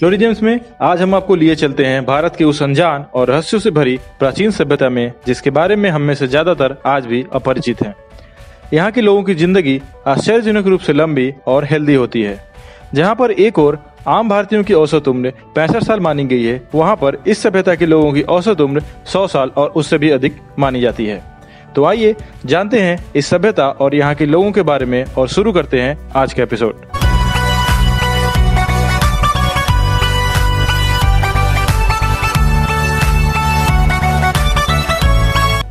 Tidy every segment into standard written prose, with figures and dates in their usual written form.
Story James में आज हम आपको लिए चलते हैं भारत की उस अनजान और रहस्यों से भरी प्राचीन सभ्यता में जिसके बारे में हम में से ज्यादातर आज भी अपरिचित हैं। यहाँ के लोगों की जिंदगी आश्चर्यजनक रूप से लंबी और हेल्दी होती है। जहाँ पर एक और आम भारतीयों की औसत उम्र 65 साल मानी गई है, वहाँ पर इस सभ्यता के लोगों की औसत उम्र 100 साल और उससे भी अधिक मानी जाती है। तो आइए जानते हैं इस सभ्यता और यहाँ के लोगों के बारे में और शुरू करते हैं आज का एपिसोड।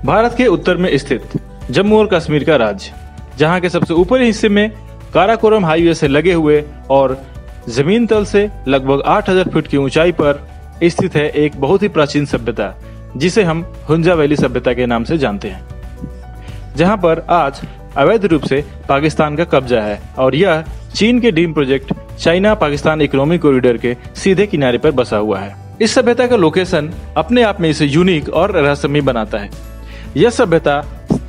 भारत के उत्तर में स्थित जम्मू और कश्मीर का राज्य, जहाँ के सबसे ऊपरी हिस्से में काराकोरम हाईवे से लगे हुए और जमीन तल से लगभग 8000 फीट की ऊंचाई पर स्थित है एक बहुत ही प्राचीन सभ्यता जिसे हम हुंजा वैली सभ्यता के नाम से जानते हैं, जहां पर आज अवैध रूप से पाकिस्तान का कब्जा है और यह चीन के dream project China Pakistan economic corridor के सीधे किनारे पर बसा हुआ है। इस सभ्यता का लोकेशन अपने आप में इसे यूनिक और रहस्यमय बनाता है। यह सभ्यता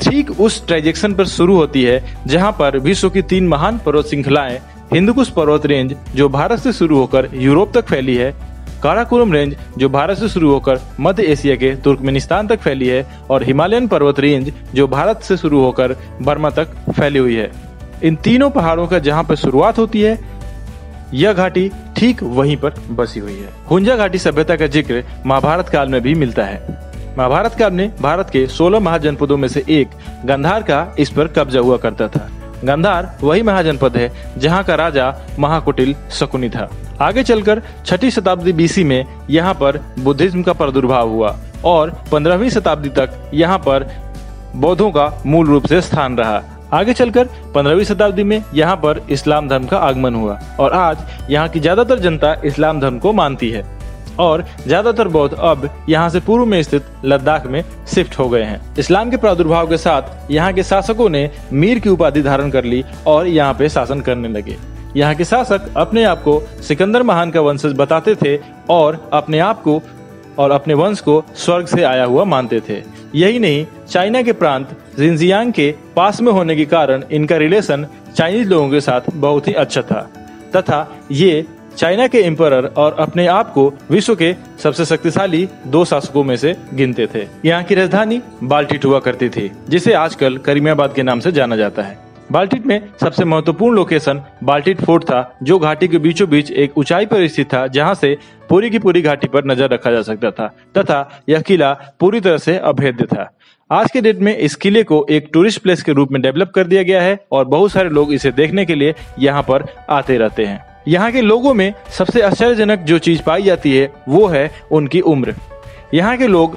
ठीक उस ट्रांजैक्शन पर शुरू होती है जहां पर विश्व की 3 महान पर्वत श्रृंखलाएं हिंदुकुश पर्वत रेंज जो भारत से शुरू होकर यूरोप तक फैली है, काराकोरम रेंज जो भारत से शुरू होकर मध्य एशिया के तुर्कमेनिस्तान तक फैली है और हिमालयन पर्वत रेंज जो भारत से शुरू होकर बर्मा तक फैली हुई है। इन तीनों पहाड़ों का जहां पर शुरुआत होती है, यह घाटी ठीक वहीं पर बसी हुई है। हुंजा घाटी सभ्यता का जिक्र महाभारत काल में भी मिलता है। महाभारत काल में भारत के 16 महाजनपदों में से एक गांधार का इस पर कब्जा हुआ करता था। गांधार वही महाजनपद है जहां का राजा महाकुटिल शकुनी था। आगे चलकर 6ठी शताब्दी बीसी में यहाँ पर बुद्धिज्म का प्रादुर्भाव हुआ और 15वीं शताब्दी तक यहाँ पर बौद्धों का मूल रूप से स्थान रहा। आगे चलकर 15वीं शताब्दी में यहाँ पर इस्लाम धर्म का आगमन हुआ और आज यहाँ की ज्यादातर जनता इस्लाम धर्म को मानती है और ज्यादातर बौद्ध अब यहाँ से पूर्व में स्थित लद्दाख में शिफ्ट हो गए हैं। इस्लाम के प्रादुर्भाव के साथ यहाँ के शासकों ने मीर की उपाधि धारण कर ली और यहाँ पे शासन करने लगे। यहाँ के शासक अपने आप को सिकंदर महान का वंशज बताते थे और अपने आप को और अपने वंश को स्वर्ग से आया हुआ मानते थे। यही नहीं, चाइना के प्रांत जिनजियांग के पास में होने के कारण इनका रिलेशन चाइनीज लोगों के साथ बहुत ही अच्छा था तथा ये चाइना के एम्परर और अपने आप को विश्व के सबसे शक्तिशाली 2 शासकों में से गिनते थे। यहाँ की राजधानी बाल्टिट हुआ करती थी, जिसे आजकल करीमियाबाद के नाम से जाना जाता है। बाल्टिट में सबसे महत्वपूर्ण लोकेशन बाल्टिट फोर्ट था, जो घाटी के बीचों बीच एक ऊंचाई पर स्थित था, जहाँ से पूरी की पूरी घाटी पर नजर रखा जा सकता था तथा यह किला पूरी तरह से अभेद्य था। आज के डेट में इस किले को एक टूरिस्ट प्लेस के रूप में डेवलप कर दिया गया है और बहुत सारे लोग इसे देखने के लिए यहाँ पर आते रहते हैं। यहाँ के लोगों में सबसे आश्चर्यजनक जो चीज पाई जाती है वो है उनकी उम्र। यहाँ के लोग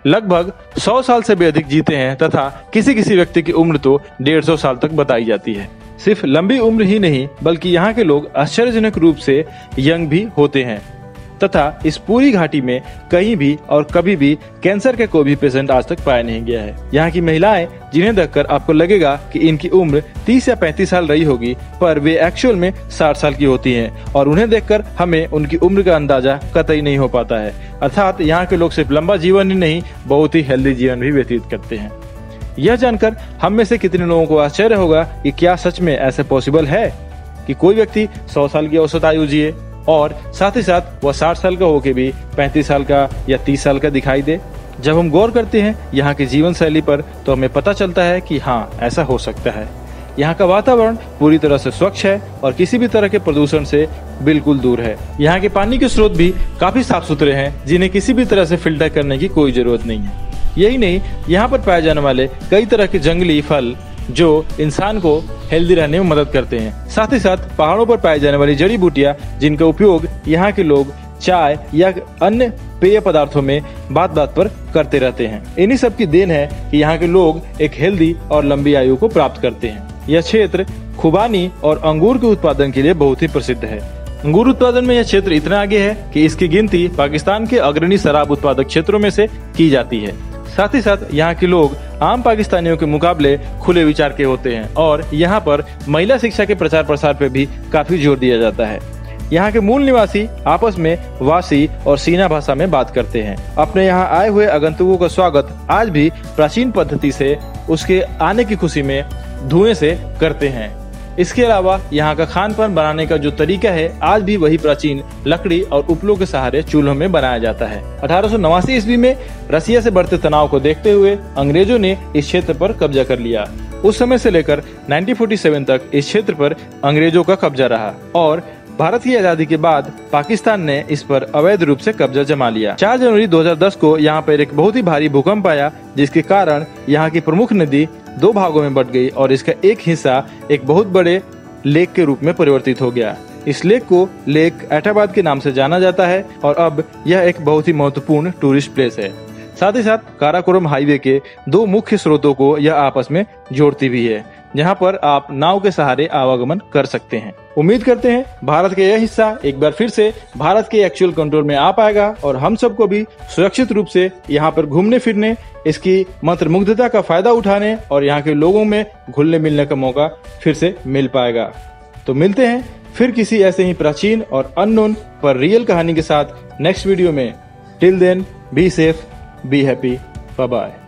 लगभग 100 साल से भी अधिक जीते हैं तथा किसी किसी व्यक्ति की उम्र तो 150 साल तक बताई जाती है। सिर्फ लंबी उम्र ही नहीं बल्कि यहाँ के लोग आश्चर्यजनक रूप से यंग भी होते हैं तथा इस पूरी घाटी में कहीं भी और कभी भी कैंसर का कोई भी पेशेंट आज तक पाया नहीं गया है। यहाँ की महिलाएं जिन्हें देखकर आपको लगेगा कि इनकी उम्र 30 या 35 साल रही होगी, पर वे एक्चुअल में 60 साल की होती हैं और उन्हें देखकर हमें उनकी उम्र का अंदाजा कतई नहीं हो पाता है। अर्थात यहाँ के लोग सिर्फ लंबा जीवन ही नहीं, बहुत ही हेल्दी जीवन भी व्यतीत करते हैं। यह जानकर हम में से कितने लोगों को आश्चर्य होगा कि क्या सच में ऐसा पॉसिबल है कि कोई व्यक्ति 100 साल की औसत आयु जिए और साथ ही साथ वह 60 साल का होके भी 35 साल का या 30 साल का दिखाई दे। जब हम गौर करते हैं यहाँ की जीवन शैली पर तो हमें पता चलता है कि हाँ, ऐसा हो सकता है। यहाँ का वातावरण पूरी तरह से स्वच्छ है और किसी भी तरह के प्रदूषण से बिल्कुल दूर है। यहाँ के पानी के स्रोत भी काफी साफ सुथरे हैं, जिन्हें किसी भी तरह से फिल्टर करने की कोई जरूरत नहीं है। यही नहीं, यहाँ पर पाए जाने वाले कई तरह के जंगली फल जो इंसान को हेल्दी रहने में मदद करते हैं। साथ ही साथ पहाड़ों पर पाई जाने वाली जड़ी बूटियां, जिनका उपयोग यहाँ के लोग चाय या अन्य पेय पदार्थों में बात बात पर करते रहते हैं। इन्हीं सब की देन है कि यहाँ के लोग एक हेल्दी और लंबी आयु को प्राप्त करते हैं। यह क्षेत्र खुबानी और अंगूर के उत्पादन के लिए बहुत ही प्रसिद्ध है। अंगूर उत्पादन में यह क्षेत्र इतना आगे है कि इसकी गिनती पाकिस्तान के अग्रणी शराब उत्पादक क्षेत्रों में से की जाती है। साथ ही साथ यहाँ के लोग आम पाकिस्तानियों के मुकाबले खुले विचार के होते हैं और यहाँ पर महिला शिक्षा के प्रचार प्रसार पर भी काफी जोर दिया जाता है। यहाँ के मूल निवासी आपस में वासी और सीना भाषा में बात करते हैं। अपने यहाँ आए हुए आगंतुकों का स्वागत आज भी प्राचीन पद्धति से उसके आने की खुशी में धुएं से करते हैं। इसके अलावा यहाँ का खान पान बनाने का जो तरीका है आज भी वही प्राचीन लकड़ी और उपलों के सहारे चूल्हों में बनाया जाता है। 1889 ईस्वी में रसिया से बढ़ते तनाव को देखते हुए अंग्रेजों ने इस क्षेत्र पर कब्जा कर लिया। उस समय से लेकर 1947 तक इस क्षेत्र पर अंग्रेजों का कब्जा रहा और भारत की आजादी के बाद पाकिस्तान ने इस पर अवैध रूप से कब्जा जमा लिया। 4 जनवरी 2010 को यहाँ पर एक बहुत ही भारी भूकंप आया, जिसके कारण यहाँ की प्रमुख नदी 2 भागों में बट गई और इसका एक हिस्सा एक बहुत बड़े लेक के रूप में परिवर्तित हो गया। इस लेक को लेक ऐटाबाद के नाम से जाना जाता है और अब यह एक बहुत ही महत्वपूर्ण टूरिस्ट प्लेस है। साथ ही साथ काराकोरम हाईवे के 2 मुख्य स्रोतों को यह आपस में जोड़ती भी है, जहां पर आप नाव के सहारे आवागमन कर सकते हैं। उम्मीद करते हैं भारत का यह हिस्सा एक बार फिर से भारत के एक्चुअल कंट्रोल में आ पाएगा और हम सबको भी सुरक्षित रूप से यहाँ पर घूमने फिरने, इसकी मंत्रमुग्धता का फायदा उठाने और यहाँ के लोगों में घुलने मिलने का मौका फिर से मिल पाएगा। तो मिलते हैं फिर किसी ऐसे ही प्राचीन और अननोन पर रियल कहानी के साथ नेक्स्ट वीडियो में। Till then be safe, be happy, bye bye.